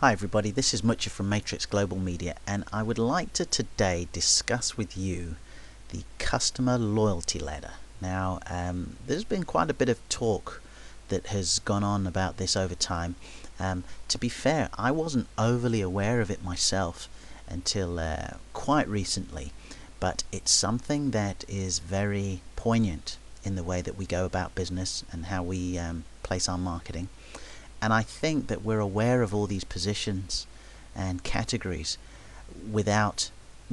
Hi everybody, this is Mucha from Matrix Global Media, and I would like to today discuss with you the customer loyalty ladder. Now, there's been quite a bit of talk that has gone on about this over time. To be fair, I wasn't overly aware of it myself until quite recently, but it's something that is very poignant in the way that we go about business and how we place our marketing. And I think that we're aware of all these positions and categories without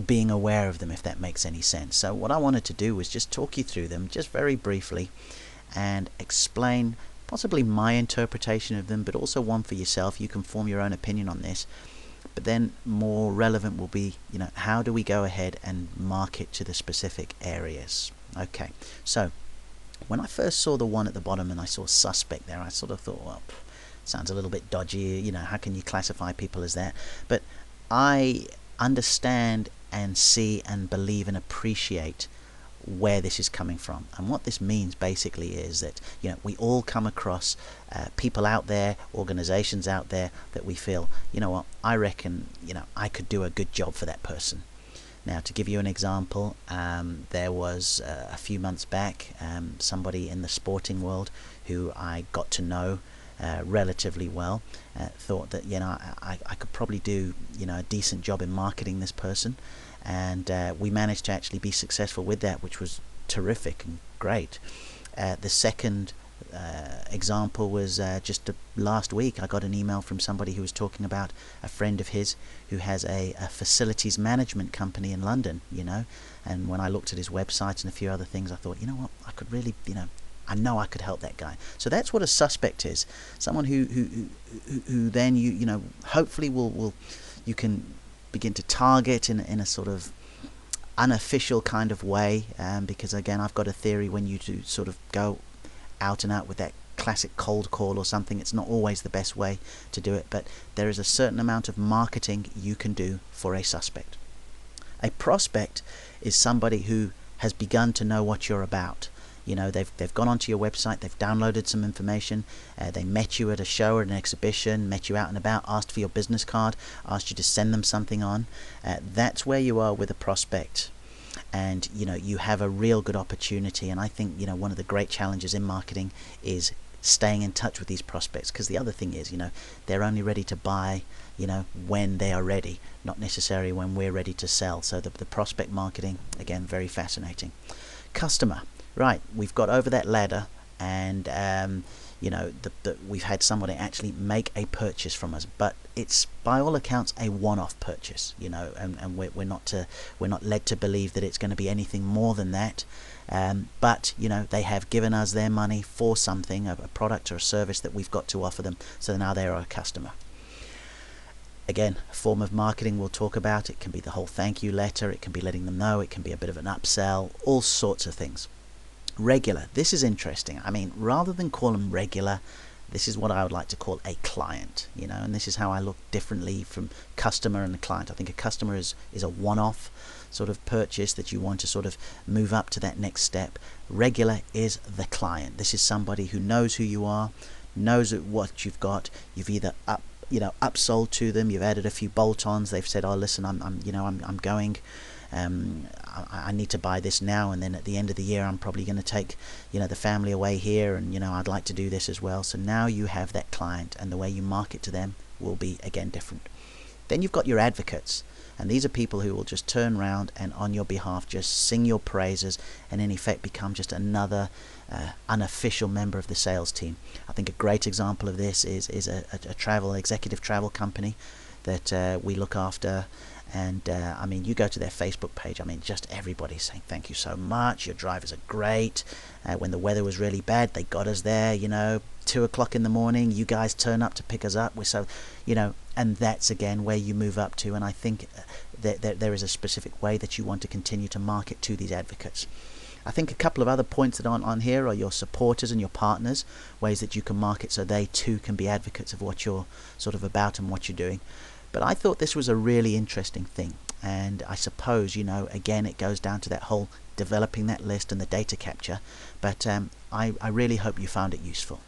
being aware of them, if that makes any sense. So what I wanted to do was just talk you through them just very briefly and explain possibly my interpretation of them, but also one for yourself. You can form your own opinion on this. But then more relevant will be, how do we go ahead and market to the specific areas? Okay, so when I first saw the one at the bottom and I saw suspect there, I sort of thought, well, sounds a little bit dodgy, how can you classify people as that? But I understand and see and believe and appreciate where this is coming from. And what this means basically is that we all come across people out there, organizations out there that we feel, what, I reckon I could do a good job for that person. Now, to give you an example, there was a few months back somebody in the sporting world who I got to know relatively well, thought that I could probably do a decent job in marketing this person, and we managed to actually be successful with that, which was terrific and great. The second example was just last week I got an email from somebody who was talking about a friend of his who has a facilities management company in London, and when I looked at his website and a few other things, I thought, what, I could really, I know I could help that guy. So that's what a suspect is. Someone who then you hopefully will you can begin to target in a sort of unofficial kind of way, because again, I've got a theory, when you do sort of go out and out with that classic cold call or something, it's not always the best way to do it, but there is a certain amount of marketing you can do for a suspect. A prospect is somebody who has begun to know what you're about. They've gone onto your website, they've downloaded some information, they met you at a show or an exhibition, met you out and about, asked for your business card, asked you to send them something on. That's where you are with a prospect. And you have a real good opportunity, and I think one of the great challenges in marketing is staying in touch with these prospects, because the other thing is they're only ready to buy when they are ready, not necessarily when we're ready to sell. So the prospect marketing, again, very fascinating. Customer. Right, we've got over that ladder, and we've had somebody actually make a purchase from us, but it's by all accounts a one-off purchase, and we're not led to believe that it's going to be anything more than that. But they have given us their money for something, a product or a service that we've got to offer them, so now they're our customer. Again, a form of marketing we'll talk about. It can be the whole thank you letter, it can be letting them know, it can be a bit of an upsell, all sorts of things. Regular. This is interesting. I mean, rather than call them regular, this is what I would like to call a client, and this is how I look differently from customer and the client. I think a customer is a one-off sort of purchase that you want to sort of move up to that next step. Regular is the client. This is somebody who knows who you are, knows what you've got. You've either upsold to them, you've added a few bolt-ons, they've said, oh listen, I'm going, I need to buy this now, and then at the end of the year I'm probably going to take the family away here, and I'd like to do this as well. So now you have that client, and the way you market to them will be again different. Then you've got your advocates, and these are people who will just turn around and on your behalf just sing your praises, and in effect become just another unofficial member of the sales team. I think a great example of this is a executive travel company that we look after. And I mean, you go to their Facebook page, I mean, just everybody's saying thank you so much, your drivers are great, when the weather was really bad they got us there, 2 o'clock in the morning, you guys turn up to pick us up, we're so, and that's again where you move up to. And I think that there is a specific way that you want to continue to market to these advocates. I think a couple of other points that aren't on here are your supporters and your partners, ways that you can market so they too can be advocates of what you're sort of about and what you're doing. But I thought this was a really interesting thing, and I suppose again it goes down to that whole developing that list and the data capture, but I really hope you found it useful.